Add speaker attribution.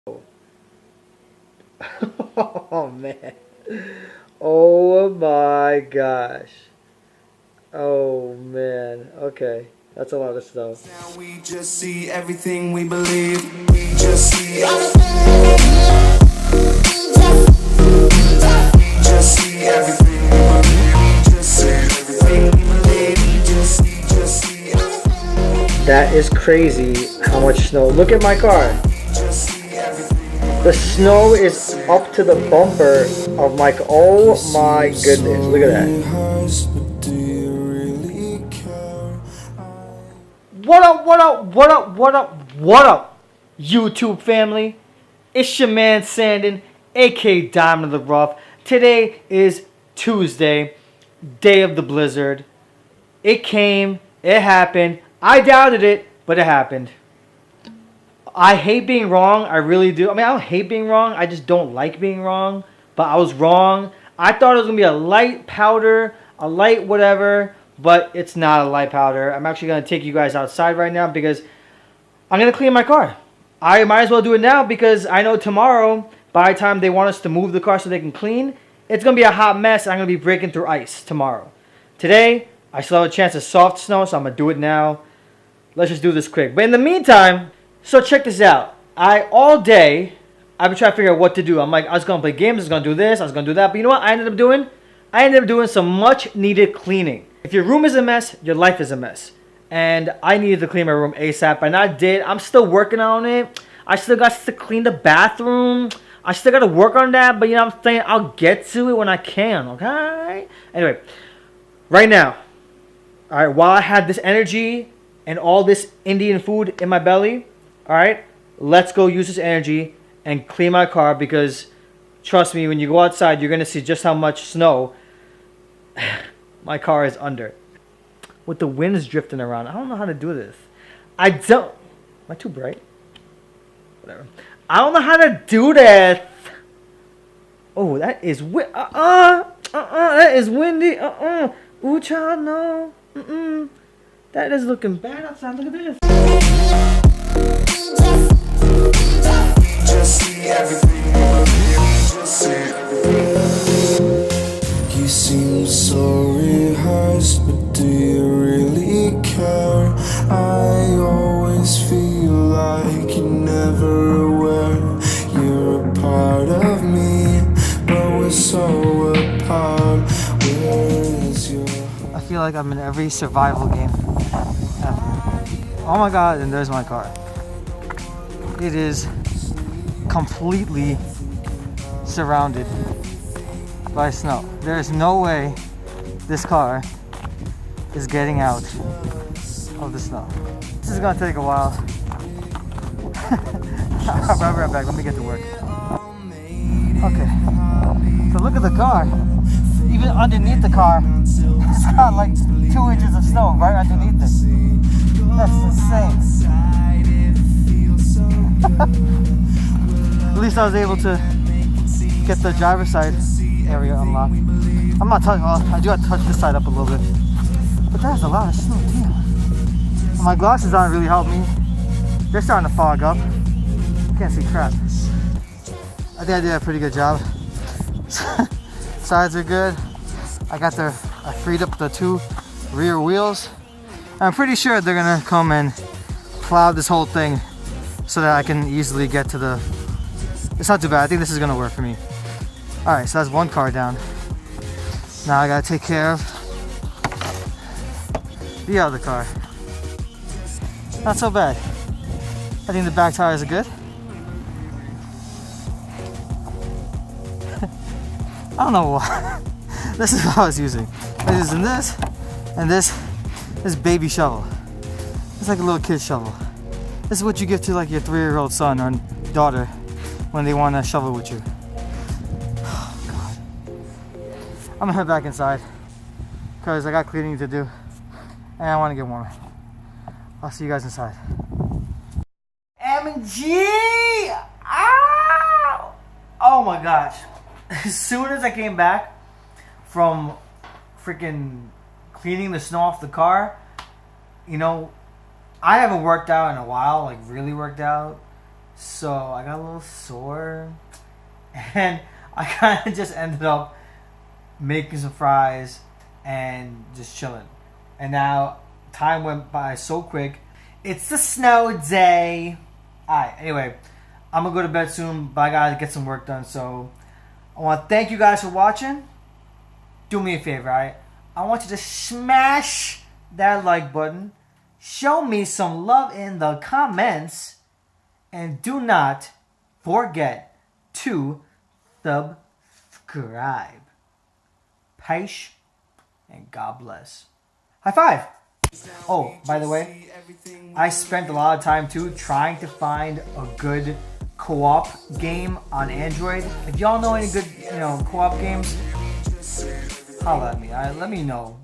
Speaker 1: Oh man. Oh my gosh. Oh man. Okay. That's a lot of stuff.
Speaker 2: Now we just see everything we believe. We just see everything we believe. We just see everything we believe. We just see everything.
Speaker 1: That is crazy how much snow. Look at my car.
Speaker 2: Just see everything.
Speaker 1: The snow is up to the bumper of my car. Oh my goodness. Look at that. What up, what up, what up, what up, what up, YouTube family? It's your man Sandin, aka Diamond of the Rough. Today is Tuesday, day of the blizzard. It came, it happened. I doubted it, but it happened. I hate being wrong, I really do. I mean, I don't hate being wrong, I just don't like being wrong. But I was wrong. I thought it was going to be a light powder, a light whatever. But it's not a light powder. I'm actually going to take you guys outside right now because I'm going to clean my car. I might as well do it now because I know tomorrow, by the time they want us to move the car so they can clean, it's going to be a hot mess. I'm going to be breaking through ice tomorrow. Today, I still have a chance of soft snow, so I'm going to do it now. Let's just do this quick. But in the meantime, so check this out. All day, I've been trying to figure out what to do. I'm like, I was going to play games, I was going to do this, I was going to do that. But you know what I ended up doing? I ended up doing some much needed cleaning. If your room is a mess, your life is a mess. And I needed to clean my room ASAP, and I did. I'm still working on it. I still got to clean the bathroom. I still got to work on that, but you know what I'm saying? I'll get to it when I can, okay? Anyway, right now, all right, while I had this energy and all this Indian food in my belly, all right, let's go use this energy and clean my car because, trust me, when you go outside, you're going to see just how much snow my car is under. With the winds drifting around. I don't know how to do this. I don't. Am I too bright? Whatever. I don't know how to do this. Oh, that is that is windy. Ooh, child, no. That is looking bad outside. Look at this.
Speaker 2: Just see everything. Just see everything. You seem so rehearsed, but do you really care? I always feel like you're never aware. You're a part of me, but we're so apart. Where is your
Speaker 1: I feel like I'm in every survival game ever. Oh my god, and there's my car. It is completely surrounded by snow. There is no way this car is getting out of the snow. This is gonna take a while. I'll be right back. Let me get to work. Okay. So look at the car. Even underneath the car, it's got like 2 inches of snow right underneath it. That's insane. At least I was able to get the driver's side area unlocked. I'm not touching. Well, I do have to touch this side up a little bit, but that's a lot of snow. Damn. My glasses aren't really helping me. They're starting to fog up. Can't see crap. I think I did a pretty good job. Sides are good. I freed up the 2 rear wheels. I'm pretty sure they're gonna come and plow this whole thing so that I can easily get to the. It's not too bad. I think this is gonna work for me. Alright, so that's one car down. Now I gotta take care of the other car. Not so bad. I think the back tires are good. I don't know why. This is what I was using. I was using this and this baby shovel. It's like a little kid shovel. This is what you give to like your 3-year-old son or daughter when they want to shovel with you. I'm gonna head back inside because I got cleaning to do and I want to get warmer. I'll see you guys inside. MG! Ow! Oh my gosh. As soon as I came back from freaking cleaning the snow off the car, you know, I haven't worked out in a while, like really worked out. So I got a little sore, and I kind of just ended up making some fries and just chilling. And now time went by so quick. It's the snow day. Alright, anyway, I'm gonna go to bed soon, but I gotta get some work done. So I want to thank you guys for watching. Do me a favor, alright? I want you to smash that like button. Show me some love in the comments. And do not forget to subscribe. Peace and God bless. High five. Oh, by the way, I spent a lot of time too trying to find a good co-op game on Android. If y'all know any good, co-op games, holla at me. Let me know.